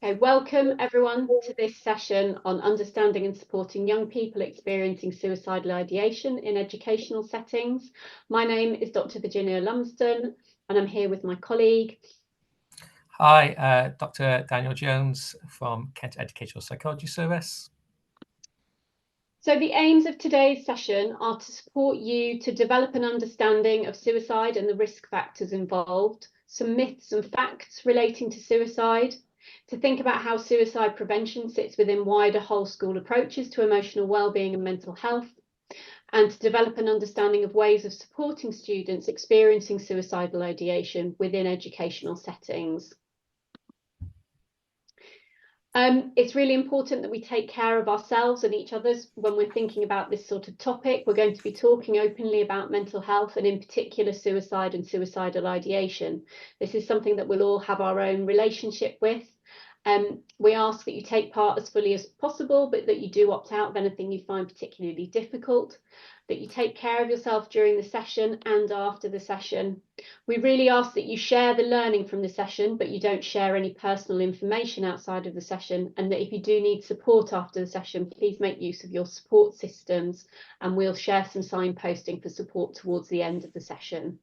Okay, welcome everyone to this session on understanding and supporting young people experiencing suicidal ideation in educational settings. My name is Dr. Virginia Lumsden and I'm here with my colleague. Hi, Dr. Daniel Jones from Kent Educational Psychology Service. So the aims of today's session are to support you to develop an understanding of suicide and the risk factors involved, some myths and facts relating to suicide, to think about how suicide prevention sits within wider whole school approaches to emotional well-being and mental health, and to develop an understanding of ways of supporting students experiencing suicidal ideation within educational settings. It's really important that we take care of ourselves and each other's when we're thinking about this sort of topic. We're going to be talking openly about mental health and in particular suicide and suicidal ideation. This is something that we'll all have our own relationship with. We ask that you take part as fully as possible, but that you do opt out of anything you find particularly difficult, that you take care of yourself during the session and after the session. We really ask that you share the learning from the session, but you don't share any personal information outside of the session, and that if you do need support after the session, please make use of your support systems, and we'll share some signposting for support towards the end of the session.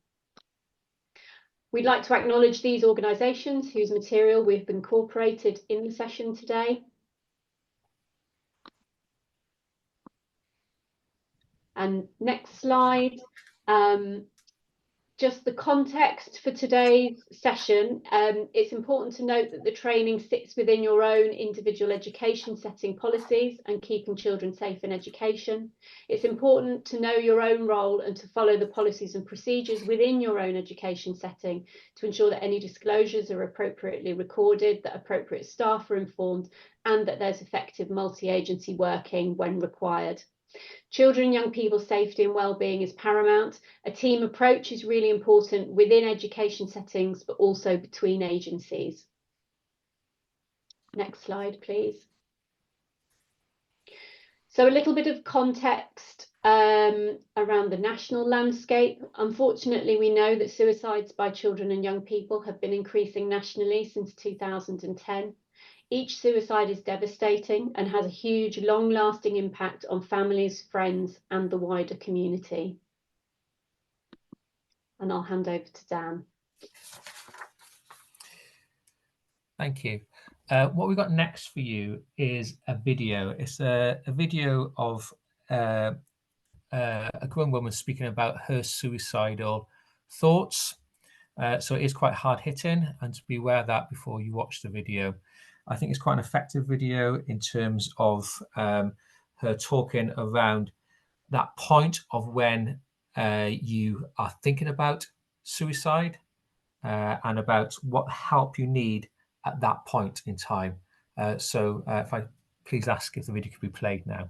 We'd like to acknowledge these organisations whose material we've incorporated in the session today. And next slide. Just the context for today's session. It's important to note that the training sits within your own individual education setting policies and keeping children safe in education. It's important to know your own role and to follow the policies and procedures within your own education setting to ensure that any disclosures are appropriately recorded, that appropriate staff are informed, and that there's effective multi-agency working when required. Children and young people's safety and well-being is paramount. A team approach is really important within education settings, but also between agencies. Next slide, please. So a little bit of context around the national landscape. Unfortunately, we know that suicides by children and young people have been increasing nationally since 2010. Each suicide is devastating and has a huge, long-lasting impact on families, friends, and the wider community. And I'll hand over to Dan. Thank you. What we've got next for you is a video. It's a video of a grown woman speaking about her suicidal thoughts. So it is quite hard-hitting, and to be aware of that before you watch the video. I think it's quite an effective video in terms of her talking around that point of when you are thinking about suicide and about what help you need at that point in time. So if I please ask if the video could be played now.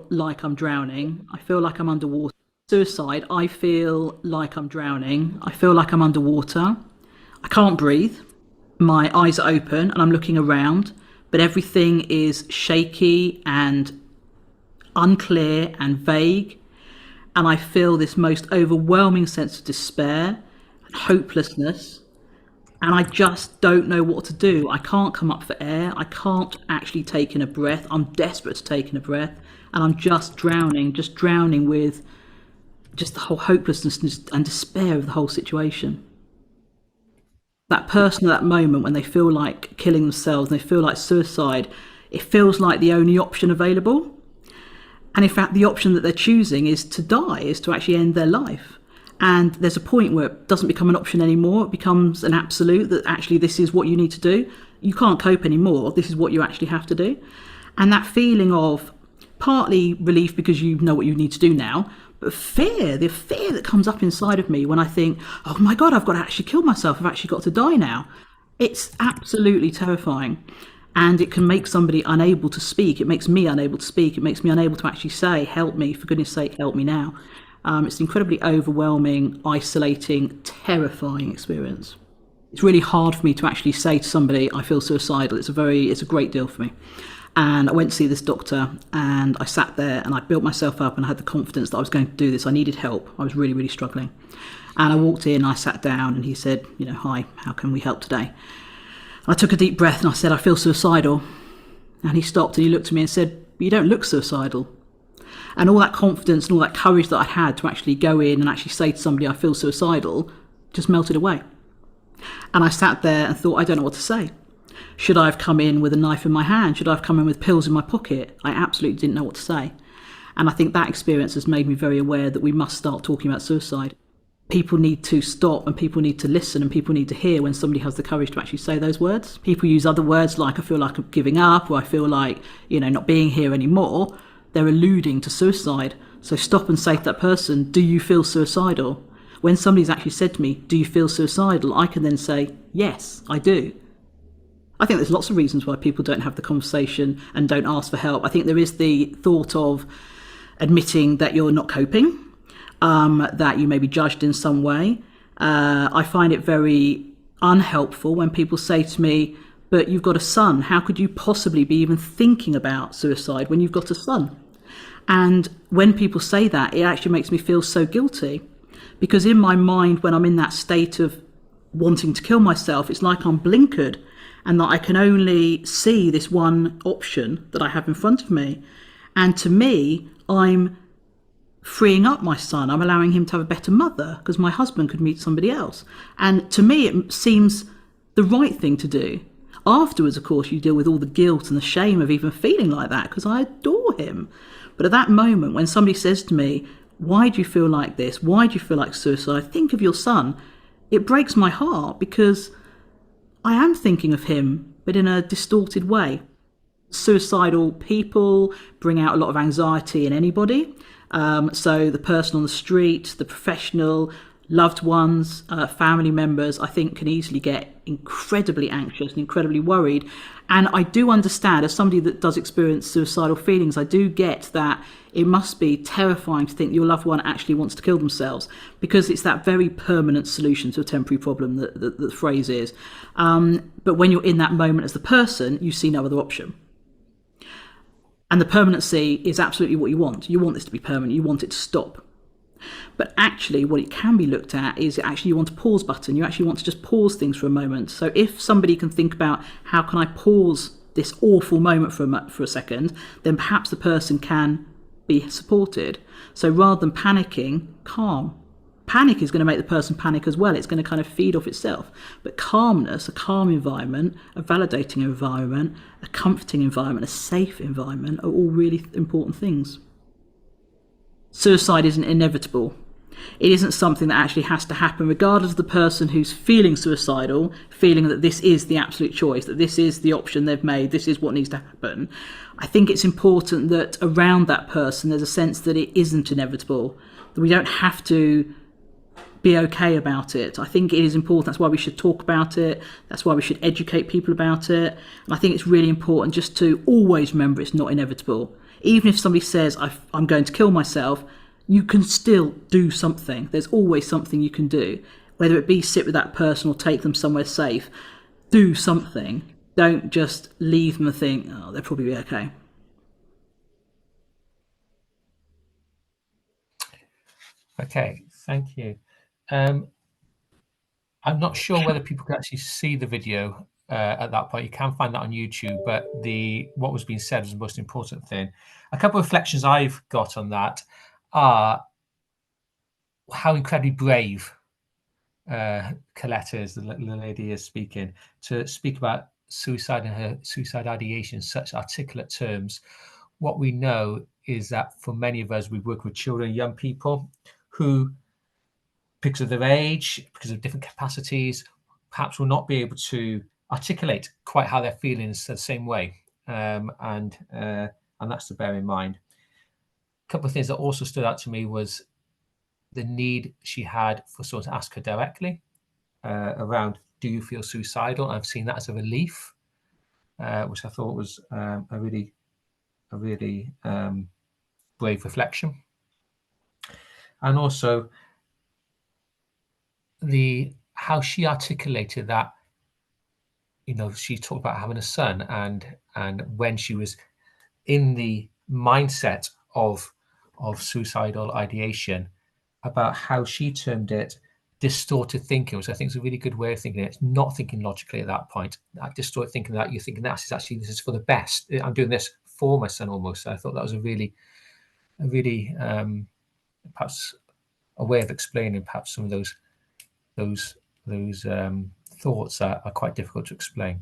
Like I'm drowning. I feel like I'm underwater. Suicide, I feel like I'm drowning. I feel like I'm underwater. I can't breathe. My eyes are open and I'm looking around, but everything is shaky and unclear and vague. And I feel this most overwhelming sense of despair and hopelessness. And I just don't know what to do. I can't come up for air. I can't actually take in a breath. I'm desperate to take in a breath. And I'm just drowning with just the whole hopelessness and despair of the whole situation. That person at that moment when they feel like killing themselves and they feel like suicide, it feels like the only option available. And in fact, the option that they're choosing is to die, is to actually end their life. And there's a point where it doesn't become an option anymore. It becomes an absolute that actually this is what you need to do. You can't cope anymore. This is what you actually have to do. And that feeling of partly relief because you know what you need to do now, but fear, the fear that comes up inside of me when I think, oh my God, I've got to actually kill myself. I've actually got to die now. It's absolutely terrifying. And it can make somebody unable to speak. It makes me unable to speak. It makes me unable to actually say, help me, for goodness sake, help me now. It's an incredibly overwhelming, isolating, terrifying experience. It's really hard for me to actually say to somebody, I feel suicidal. It's a great deal for me. And I went to see this doctor and I sat there and I built myself up and I had the confidence that I was going to do this. I needed help. I was really, really struggling. And I walked in, I sat down and he said, hi, how can we help today? I took a deep breath and I said, I feel suicidal. And he stopped and he looked at me and said, you don't look suicidal. And all that confidence and all that courage that I had to actually go in and actually say to somebody, I feel suicidal, just melted away. And I sat there and thought, I don't know what to say. Should I have come in with a knife in my hand? Should I have come in with pills in my pocket? I absolutely didn't know what to say. And I think that experience has made me very aware that we must start talking about suicide. People need to stop, and people need to listen, and people need to hear when somebody has the courage to actually say those words. People use other words like, I feel like I'm giving up, or I feel like, not being here anymore. They're alluding to suicide. So stop and say to that person, do you feel suicidal? When somebody's actually said to me, do you feel suicidal? I can then say, yes, I do. I think there's lots of reasons why people don't have the conversation and don't ask for help. I think there is the thought of admitting that you're not coping, that you may be judged in some way. I find it very unhelpful when people say to me, but you've got a son. How could you possibly be even thinking about suicide when you've got a son? And when people say that, it actually makes me feel so guilty, because in my mind, when I'm in that state of wanting to kill myself, it's like I'm blinkered and that I can only see this one option that I have in front of me. And to me, I'm freeing up my son. I'm allowing him to have a better mother because my husband could meet somebody else. And to me, it seems the right thing to do. Afterwards, of course, you deal with all the guilt and the shame of even feeling like that, because I adore him. But at that moment, when somebody says to me, why do you feel like this? Why do you feel like suicide? Think of your son. It breaks my heart, because I am thinking of him, but in a distorted way. Suicidal people bring out a lot of anxiety in anybody. So the person on the street, the professional, loved ones, family members, I think can easily get incredibly anxious and incredibly worried. And I do understand, as somebody that does experience suicidal feelings, I do get that it must be terrifying to think your loved one actually wants to kill themselves, because it's that very permanent solution to a temporary problem that the phrase is. But when you're in that moment as the person, you see no other option. And the permanency is absolutely what you want. You want this to be permanent. You want it to stop. But actually, what it can be looked at is actually you want a pause button. You actually want to just pause things for a moment. So if somebody can think about, how can I pause this awful moment for a second, then perhaps the person can be supported. So rather than panicking, calm. Panic is going to make the person panic as well. It's going to kind of feed off itself. But calmness, a calm environment, a validating environment, a comforting environment, a safe environment are all really important things. Suicide isn't inevitable. It isn't something that actually has to happen, regardless of the person who's feeling suicidal, feeling that this is the absolute choice, that this is the option they've made, this is what needs to happen. I think it's important that around that person there's a sense that it isn't inevitable, that we don't have to be okay about it. I think it is important. That's why we should talk about it. That's why we should educate people about it. And I think it's really important just to always remember it's not inevitable. Even if somebody says, I'm going to kill myself, you can still do something. There's always something you can do, whether it be sit with that person or take them somewhere safe. Do something. Don't just leave them and think, oh, they'll probably be okay. Okay, thank you. I'm not sure whether people can actually see the video at that point. You can find that on YouTube, but what was being said is the most important thing. A couple of reflections I've got on that are how incredibly brave Coletta is, the lady is speaking, to speak about suicide and her suicide ideation in such articulate terms. What we know is that for many of us, we work with children and young people who, because of their age, because of different capacities, perhaps will not be able to articulate quite how they're feeling in the same way. And that's to bear in mind. A couple of things that also stood out to me was the need she had for someone to ask her directly around, do you feel suicidal? I've seen that as a relief, which I thought was a really brave reflection. And also how she articulated that, she talked about having a son, and when she was in the mindset of suicidal ideation, about how she termed it distorted thinking, which I think is a really good way of thinking. It's not thinking logically at that point. That distorted thinking, that you're thinking this is for the best. I'm doing this for my son almost. So I thought that was a really perhaps a way of explaining perhaps some of those thoughts that are quite difficult to explain.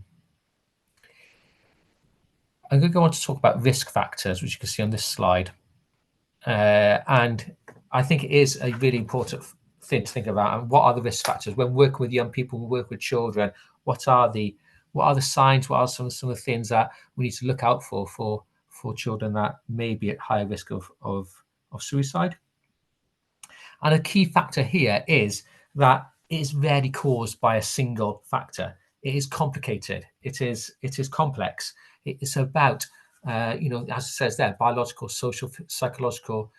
I'm going to go on to talk about risk factors, which you can see on this slide. And I think it is a really important thing to think about. And what are the risk factors when working with young people, work with children? What are the signs? What are some of the things that we need to look out for children that may be at higher risk of suicide? And a key factor here is that it is rarely caused by a single factor. It is complicated. It is complex. It's about as it says there, biological, social, psychological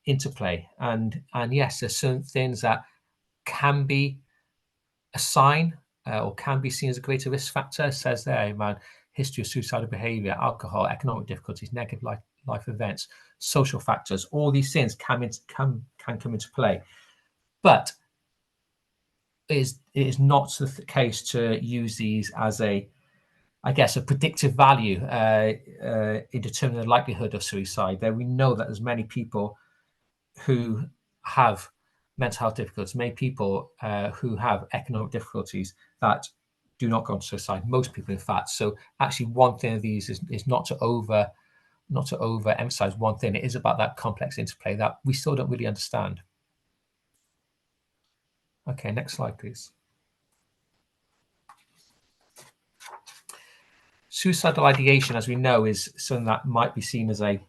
interplay. And yes, there's certain things that can be a sign or can be seen as a greater risk factor. It says there, man, history of suicidal behavior, alcohol, economic difficulties, negative life events, social factors. All these things can come into play, but it is not the case to use these as a predictive value in determining the likelihood of suicide. There we know that there's many people who have mental health difficulties, many people who have economic difficulties that do not go on suicide. Most people, in fact. So actually, one thing of these is not to overemphasize one thing. It is about that complex interplay that we still don't really understand. Okay, next slide, please. Suicidal ideation, as we know, is something that might be seen as a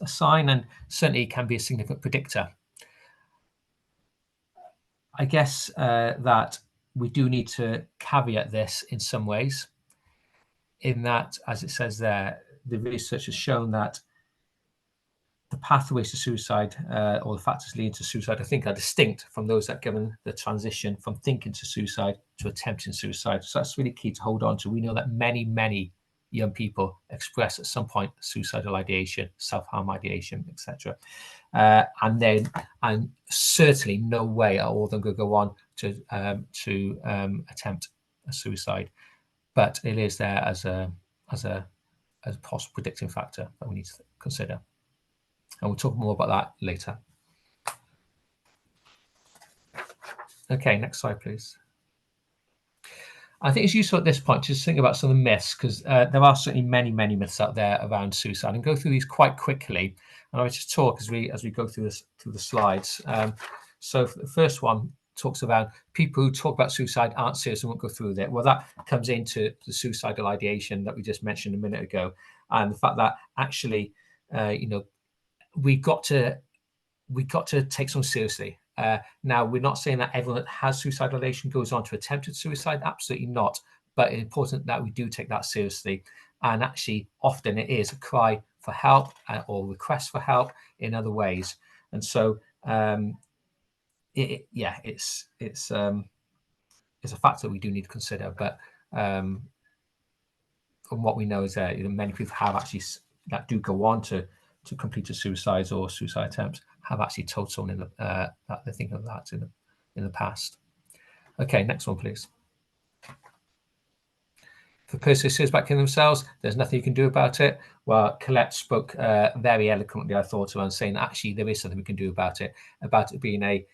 sign, and certainly can be a significant predictor. I guess that we do need to caveat this in some ways, in that, as it says there, the research has shown that the pathways to suicide or the factors leading to suicide, I think, are distinct from those that govern the transition from thinking to suicide to attempting suicide. So that's really key to hold on to. We know that many young people express at some point suicidal ideation, self-harm ideation, etc. And certainly no way are all of them going to go on to attempt a suicide, but it is there as a possible predicting factor that we need to consider. And we'll talk more about that later. Okay, next slide, please. I think it's useful at this point to just think about some of the myths, because there are certainly many myths out there around suicide, and go through these quite quickly. And I'll just talk as we go through the slides. So the first one talks about people who talk about suicide aren't serious and won't go through with it. Well, that comes into the suicidal ideation that we just mentioned a minute ago, and the fact that actually, we've got to take some seriously. Now, we're not saying that everyone that has suicidal ideation goes on to attempted suicide. Absolutely not. But it's important that we do take that seriously. And actually, often it is a cry for help or request for help in other ways. And so, it's a factor we do need to consider. But from what we know is that many people have actually that do go on to completed suicides or suicide attempts have actually told someone that they're thinking of that in the past. Okay, next one, please. If a person says about killing themselves, there's nothing you can do about it. Well, Colette spoke very eloquently, I thought, around saying actually there is something we can do about it being a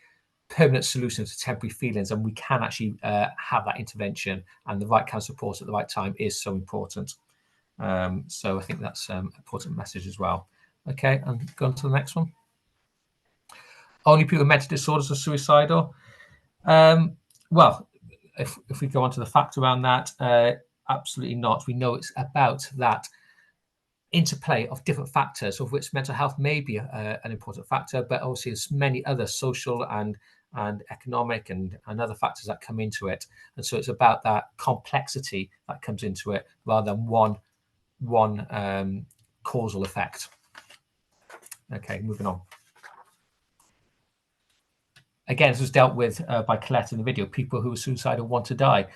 permanent solution to temporary feelings, and we can actually have that intervention, and the right kind of support at the right time is so important. So I think that's an important message as well. Okay, and go on to the next one. Only people with mental disorders are suicidal. Well, if we go on to the fact around that, absolutely not. We know it's about that interplay of different factors, of which mental health may be an important factor, but obviously there's many other social and economic and other factors that come into it. And so it's about that complexity that comes into it rather than one causal effect. Okay, moving on. Again, this was dealt with by Colette in the video. People who are suicidal want to die.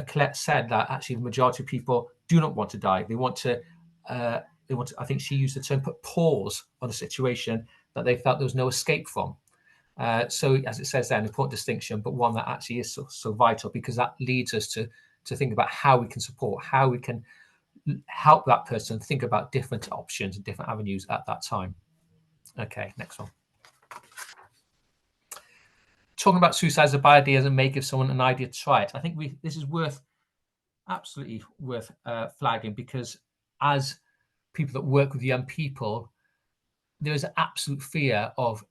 Colette said that actually the majority of people do not want to die. They want to. I think she used the term put pause on a situation that they felt there was no escape from. So as it says there, an important distinction, but one that actually is so vital, because that leads us to think about how we can support, how we can help that person think about different options and different avenues at that time. Okay, next one. Talking about suicide as a bad idea and may give someone an idea to try it. I think this is absolutely worth flagging, because as people that work with young people, there is an absolute fear of,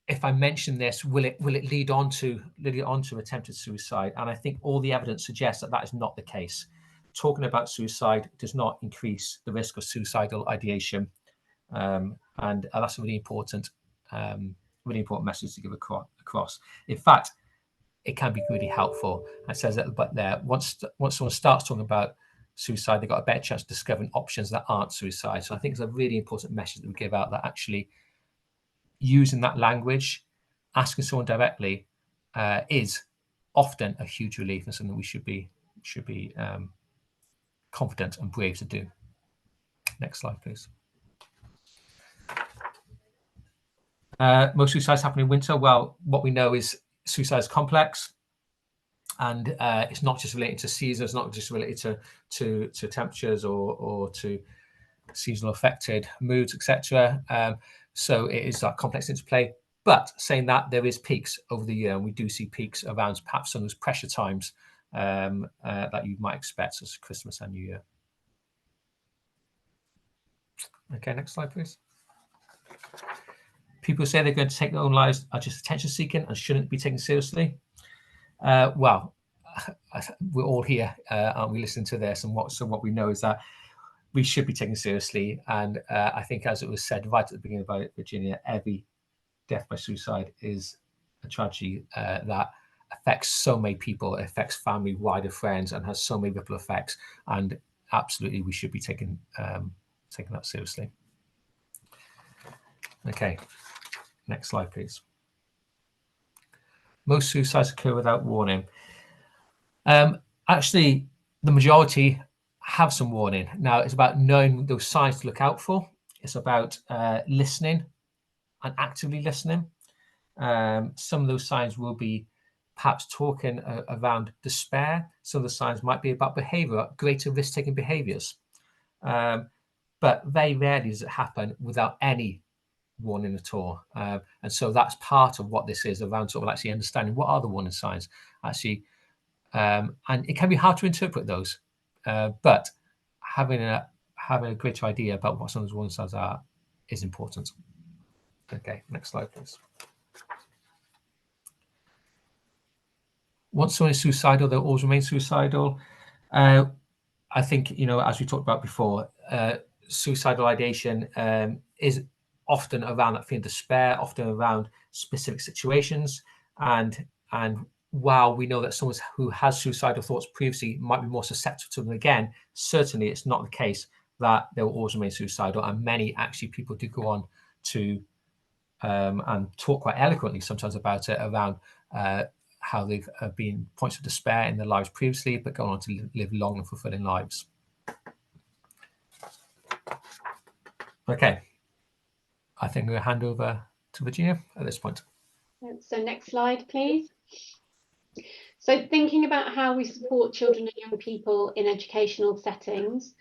if I mention this, will it lead on to attempted suicide? And I think all the evidence suggests that that is not the case. Talking about suicide does not increase the risk of suicidal ideation, and that's a really important message to give across. In fact, it can be really helpful. It says that, but there, once someone starts talking about suicide, they've got a better chance of discovering options that aren't suicide. So I think it's a really important message that we give out, that actually using that language, asking someone directly, is often a huge relief, and something we should be confident and brave to do. Next slide, please. Most suicides happen in winter. Well, what we know is suicide is complex, and it's not just related to seasons, it's not just related to temperatures or to seasonal affected moods, etc. So it is that complex interplay. But saying that, there is peaks over the year, and we do see peaks around perhaps some of those pressure times that you might expect, such as Christmas and New Year. Okay, next slide, please. People who say they're going to take their own lives are just attention seeking and shouldn't be taken seriously. Well, we're all here, aren't we, listening to this? And what we know is that we should be taken seriously. And I think, as it was said right at the beginning by Virginia, every death by suicide is a tragedy that affects so many people. It affects family, wider friends, and has so many ripple effects. And absolutely, we should be taking that seriously. Okay, next slide, please. Most suicides occur without warning. Actually, the majority have some warning. Now, it's about knowing those signs to look out for. It's about listening and actively listening. Some of those signs will be perhaps talking around despair. Some of the signs might be about behavior, greater risk-taking behaviors. But very rarely does it happen without any warning at all. And so that's part of what this is, around sort of actually understanding what are the warning signs actually. And it can be hard to interpret those, but having a greater idea about what some of those warning signs are is important. Okay, next slide, please. Once someone is suicidal, they'll always remain suicidal. I think, as we talked about before, suicidal ideation is often around that feeling of despair, often around specific situations. And while we know that someone who has suicidal thoughts previously might be more susceptible to them again, certainly it's not the case that they will always remain suicidal. And many actually people do go on to and talk quite eloquently sometimes about it, around how they've been points of despair in their lives previously, but go on to live long and fulfilling lives. Okay, I think I'm going to hand over to Virginia at this point. So next slide, please. So thinking about how we support children and young people in educational settings,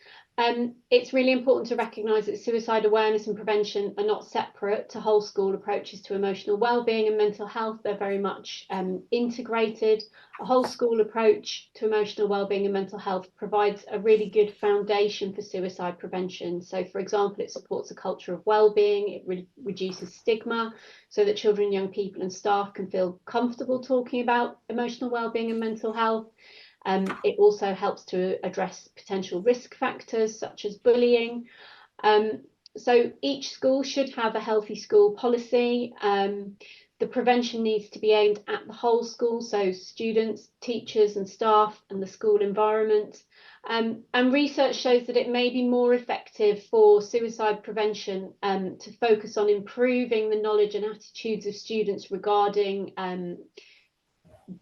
it's really important to recognise that suicide awareness and prevention are not separate to whole school approaches to emotional wellbeing and mental health. They're very much integrated. A whole school approach to emotional wellbeing and mental health provides a really good foundation for suicide prevention. So, for example, it supports a culture of wellbeing, it reduces stigma so that children, young people and staff can feel comfortable talking about emotional wellbeing and mental health. It also helps to address potential risk factors such as bullying. So each school should have a healthy school policy. The prevention needs to be aimed at the whole school, so students, teachers and staff and the school environment. And research shows that it may be more effective for suicide prevention to focus on improving the knowledge and attitudes of students regarding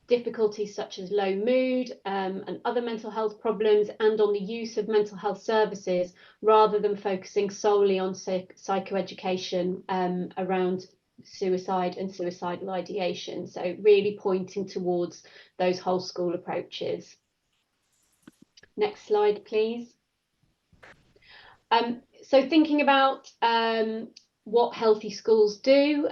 difficulties such as low mood and other mental health problems, and on the use of mental health services, rather than focusing solely on psychoeducation around suicide and suicidal ideation. So really pointing towards those whole school approaches. Next slide, please. So thinking about what healthy schools do,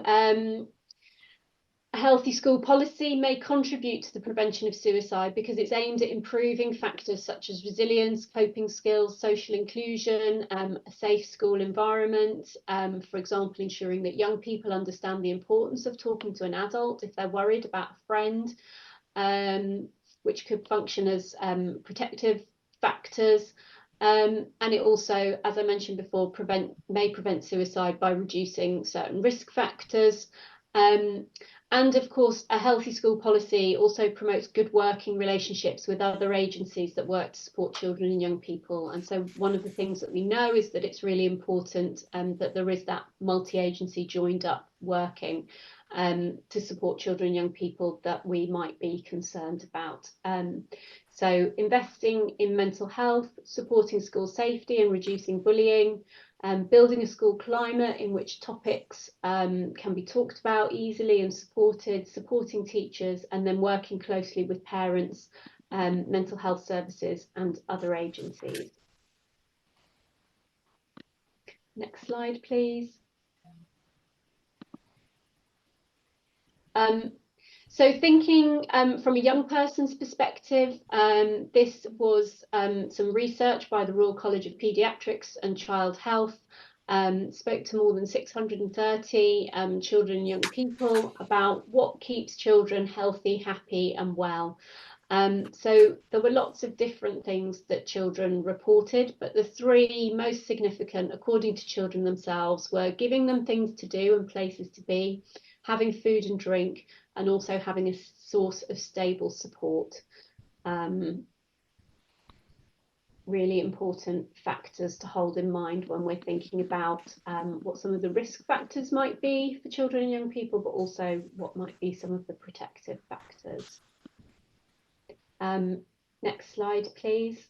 a healthy school policy may contribute to the prevention of suicide because it's aimed at improving factors such as resilience, coping skills, social inclusion, a safe school environment, for example, ensuring that young people understand the importance of talking to an adult if they're worried about a friend, which could function as protective factors. And it also, as I mentioned before, may prevent suicide by reducing certain risk factors. And of course, a healthy school policy also promotes good working relationships with other agencies that work to support children and young people. And so one of the things that we know is that it's really important that there is that multi-agency joined up working to support children and young people that we might be concerned about. So investing in mental health, supporting school safety and reducing bullying, building a school climate in which topics can be talked about easily and supported, supporting teachers, and then working closely with parents, mental health services and other agencies. Next slide, please. So thinking from a young person's perspective, this was some research by the Royal College of Paediatrics and Child Health, spoke to more than 630 children and young people about what keeps children healthy, happy and well. So there were lots of different things that children reported, but the three most significant, according to children themselves, were giving them things to do and places to be, having food and drink, and also having a source of stable support. Really important factors to hold in mind when we're thinking about what some of the risk factors might be for children and young people, but also what might be some of the protective factors. Next slide, please.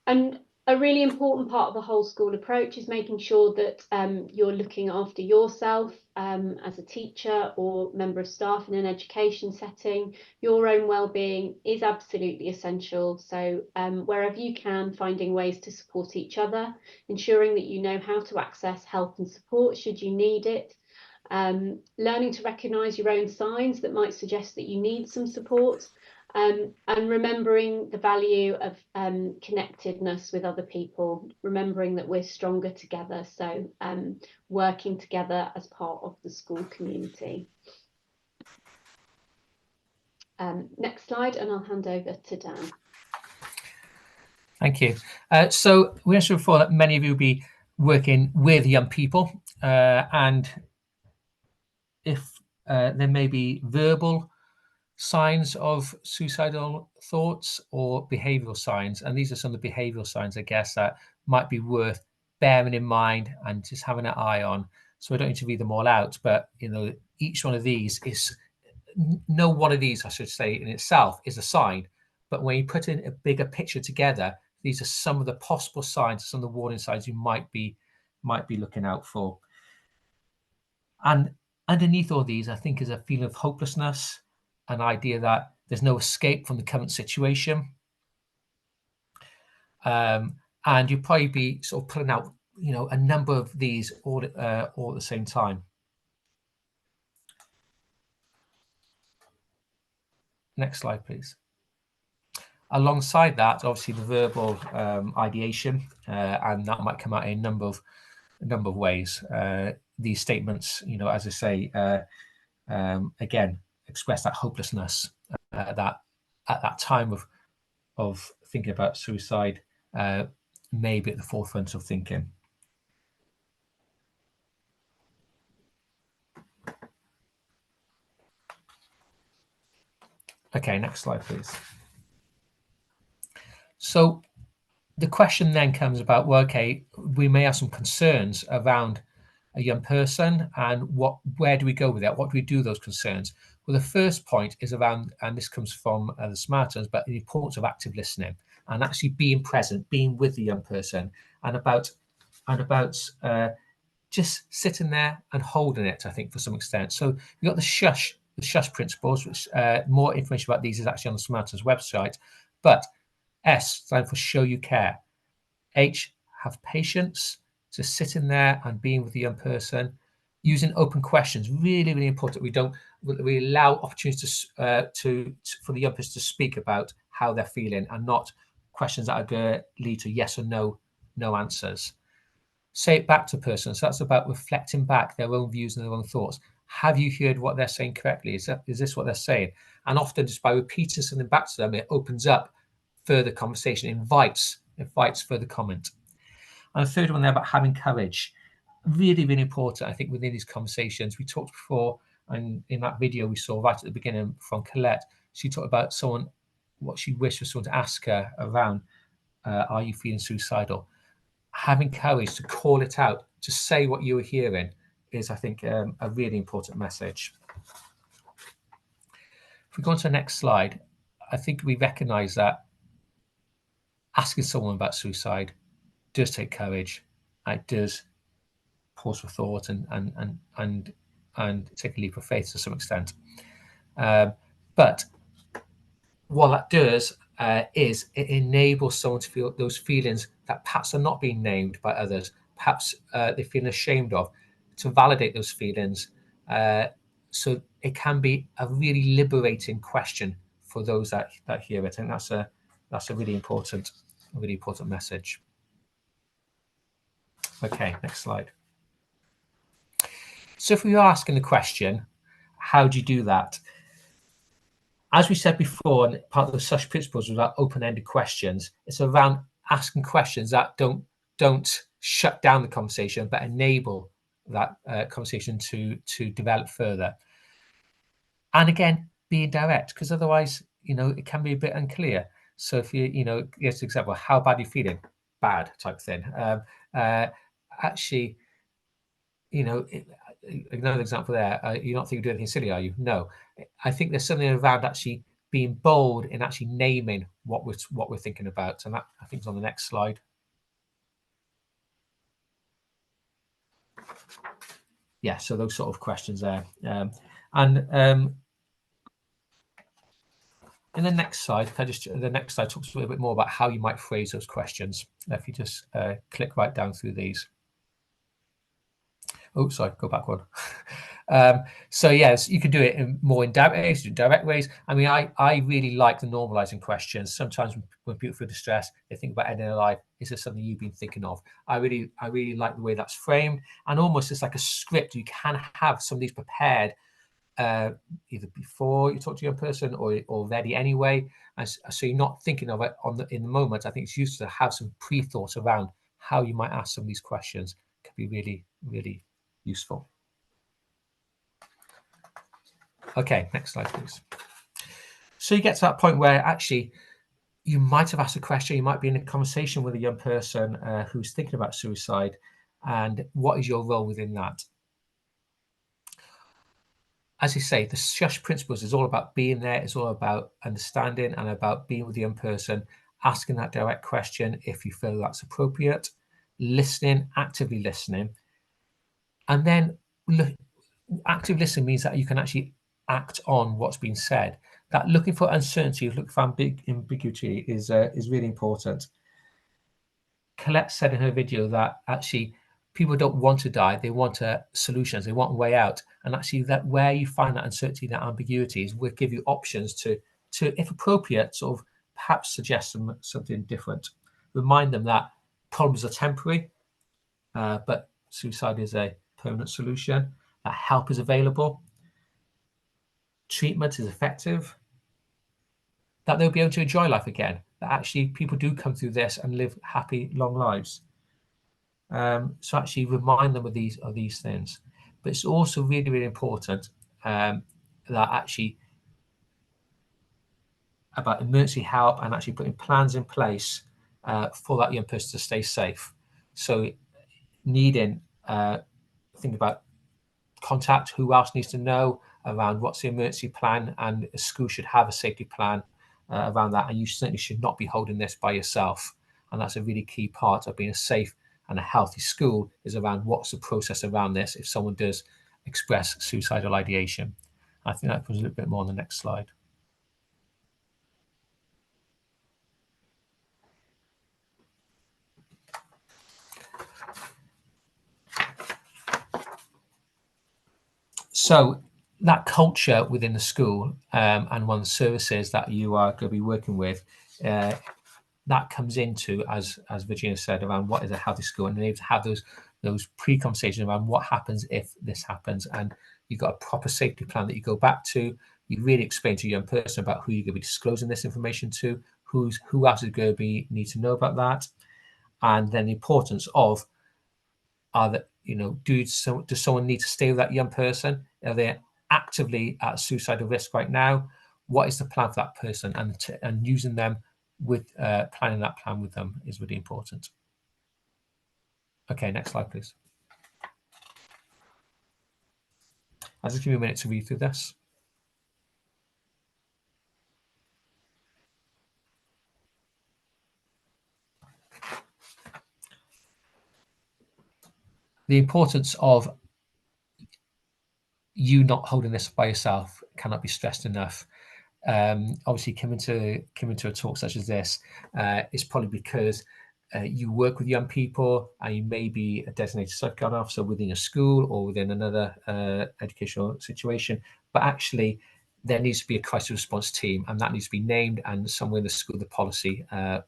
And a really important part of the whole school approach is making sure that you're looking after yourself as a teacher or member of staff in an education setting. Your own well-being is absolutely essential. So wherever you can, finding ways to support each other, ensuring that you know how to access help and support should you need it, learning to recognise your own signs that might suggest that you need some support, and remembering the value of connectedness with other people, remembering that we're stronger together, so working together as part of the school community. Next slide, and I'll hand over to Dan. Thank you. So we mentioned before that many of you will be working with young people, and if there may be verbal signs of suicidal thoughts or behavioural signs, and these are some of the behavioural signs, I guess, that might be worth bearing in mind and just having an eye on. So I don't need to read them all out, but you know, each one of these is one of these, I should say, in itself is a sign. But when you put in a bigger picture together, these are some of the possible signs, some of the warning signs you might be looking out for. And underneath all these, I think, is a feeling of hopelessness, an idea that there's no escape from the current situation. And you'd probably be sort of putting out, you know, a number of these all at the same time. Next slide, please. Alongside that, obviously the verbal ideation, and that might come out in a number of ways. These statements, you know, as I say, again, express that hopelessness that at that time of thinking about suicide may be at the forefront of thinking. Okay, next slide, please. So the question then comes about, well, okay, we may have some concerns around a young person, and where do we go with that? What do we do with those concerns? Well, the first point is around, and this comes from the Samaritans, but the importance of active listening and actually being present, being with the young person, and about just sitting there and holding it, I think, for some extent. So you've got the shush principles, which more information about these is actually on the Samaritans website. But S stands for show you care. H, have patience, so sitting there and being with the young person. Using open questions, really, really important. We allow opportunities for the young person to speak about how they're feeling, and not questions that are going to lead to yes or no answers. Say it back to a person. So that's about reflecting back their own views and their own thoughts. Have you heard what they're saying correctly? Is this what they're saying? And often just by repeating something back to them, it opens up further conversation, invites further comment. And the third one there about having courage. Really, really important, I think, within these conversations. We talked before, and in that video we saw right at the beginning from Colette, she talked about what she wished for someone to ask her around, are you feeling suicidal? Having courage to call it out, to say what you were hearing, is, I think, a really important message. If we go on to the next slide, I think we recognise that asking someone about suicide does take courage. It does pause for thought and take a leap of faith to some extent. But what that does is it enables someone to feel those feelings that perhaps are not being named by others, perhaps they feel ashamed of, to validate those feelings. So it can be a really liberating question for those that hear it, and that's a really important message. Okay, next slide. So if we are asking the question, how do you do that? As we said before, and part of the SUSH principles was about open-ended questions. It's around asking questions that don't shut down the conversation, but enable that conversation to develop further. And again, being direct, because otherwise, it can be a bit unclear. So if you, here's an example, how bad are you feeling? Bad, type thing. Actually, another example there, you're not thinking of doing anything silly, are you? No. I think there's something around actually being bold in actually naming what we're thinking about, and that, I think, is on the next slide. Yeah, so those sort of questions there. In the next slide, the next slide talks a little bit more about how you might phrase those questions. If you just click right down through these. Oh, sorry, go back one. So yes, you can do it in more direct ways. I mean, I really like the normalizing questions. Sometimes when people feel distressed, they think about ending their life. Is there something you've been thinking of? I really like the way that's framed, and almost it's like a script. You can have some of these prepared either before you talk to your person or ready anyway, and so you're not thinking of it in the moment. I think it's useful to have some pre-thought around how you might ask some of these questions. It could be really, really useful. Okay, next slide, please. So you get to that point where actually you might have asked a question, you might be in a conversation with a young person who's thinking about suicide, and what is your role within that? As you say, the SHUSH principles is all about being there, it's all about understanding and about being with the young person, asking that direct question if you feel that's appropriate, listening, actively listening. And then active listening means that you can actually act on what's been said. That looking for uncertainty, looking for ambiguity is really important. Colette said in her video that actually people don't want to die, they want solutions, they want a way out. And actually that where you find that uncertainty, that ambiguity, will give you options to, if appropriate, sort of perhaps suggest something different. Remind them that problems are temporary, but suicide is a permanent solution, that help is available, treatment is effective, that they'll be able to enjoy life again, that actually people do come through this and live happy, long lives. So actually remind them of these things. But it's also really, really important that actually about emergency help and actually putting plans in place for that young person to stay safe. So needing think about contact, who else needs to know around what's the emergency plan, and a school should have a safety plan around that, and you certainly should not be holding this by yourself. And that's a really key part of being a safe and a healthy school, is around what's the process around this if someone does express suicidal ideation. I think that comes a little bit more on the next slide. So that culture within the school, and one of the services that you are going to be working with, that comes into, as Virginia said, around what is a healthy school, and they need to have those pre-conversations around what happens if this happens, and you've got a proper safety plan that you go back to. You really explain to a young person about who you're going to be disclosing this information to, who else is going to need to know about that, and then the importance of, does someone need to stay with that young person? Are they actively at suicidal risk right now? What is the plan for that person? And using them with planning that plan with them is really important. Okay, next slide, please. I'll just give you a minute to read through this. The importance of you not holding this by yourself cannot be stressed enough. Obviously, coming to a talk such as this is probably because you work with young people, and you may be a designated safeguard officer within a school or within another educational situation, but actually there needs to be a crisis response team, and that needs to be named, and somewhere in the school, the policy have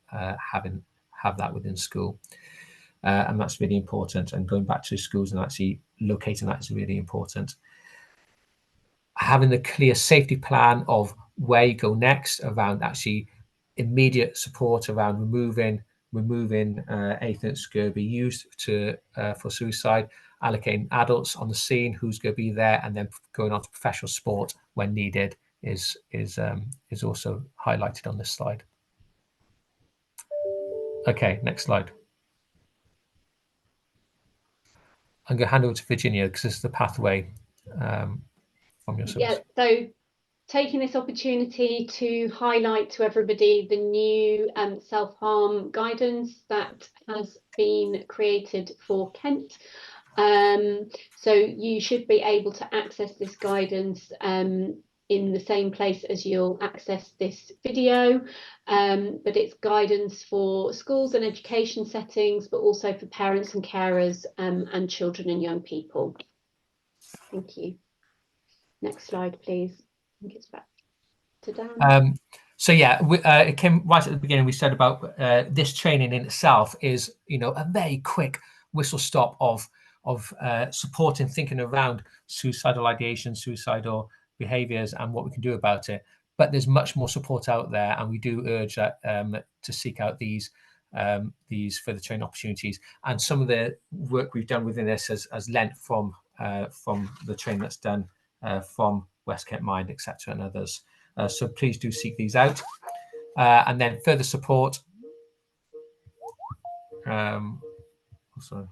that within school. And that's really important, and going back to schools and actually locating that is really important. Having the clear safety plan of where you go next, around actually immediate support around removing anything that's going to be used for suicide, allocating adults on the scene who's going to be there, and then going on to professional support when needed is also highlighted on this slide. Okay, next slide. I'm going to hand over to Virginia because this is the pathway from your service. Yeah, so taking this opportunity to highlight to everybody the new self-harm guidance that has been created for Kent. So you should be able to access this guidance in the same place as you'll access this video, but it's guidance for schools and education settings, but also for parents and carers and children and young people. Thank you. Next slide, please. I think it's back to Dan. So yeah, it came right at the beginning. We said about this training in itself is, a very quick whistle stop of supporting thinking around suicidal ideation, suicidal behaviours, and what we can do about it. But there's much more support out there, and we do urge that to seek out these further training opportunities. And some of the work we've done within this has lent from the training that's done from West Kent Mind, etc., and others. So please do seek these out. And then further support. Sorry.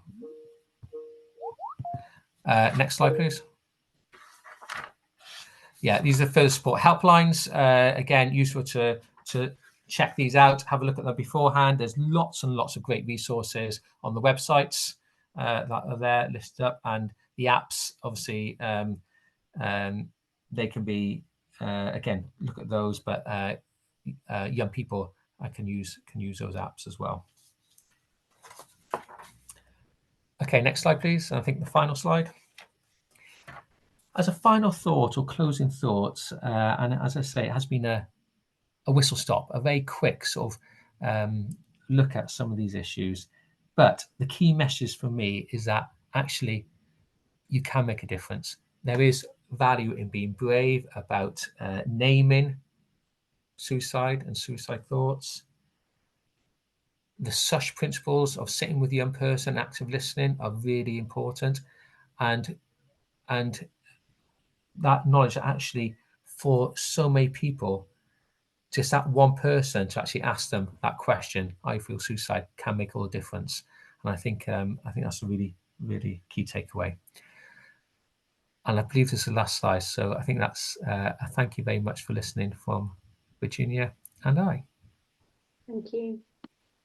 Next slide, please. Yeah, these are further support helplines. Again, useful to check these out, have a look at them beforehand. There's lots and lots of great resources on the websites that are there listed up, and the apps, obviously, they can be, again, look at those, but young people can use those apps as well. Okay, next slide, please. I think the final slide. As a final thought or closing thoughts, and as I say, it has been a whistle stop, a very quick sort of look at some of these issues. But the key message for me is that actually you can make a difference. There is value in being brave about naming suicide and suicide thoughts. The SUSH principles of sitting with the young person, active listening, are really important, and that knowledge that actually for so many people, just that one person to actually ask them that question, I feel suicide, can make all the difference. And I think that's a really really key takeaway. And I believe this is the last slide. So I think that's a thank you very much for listening from Virginia and I. Thank you.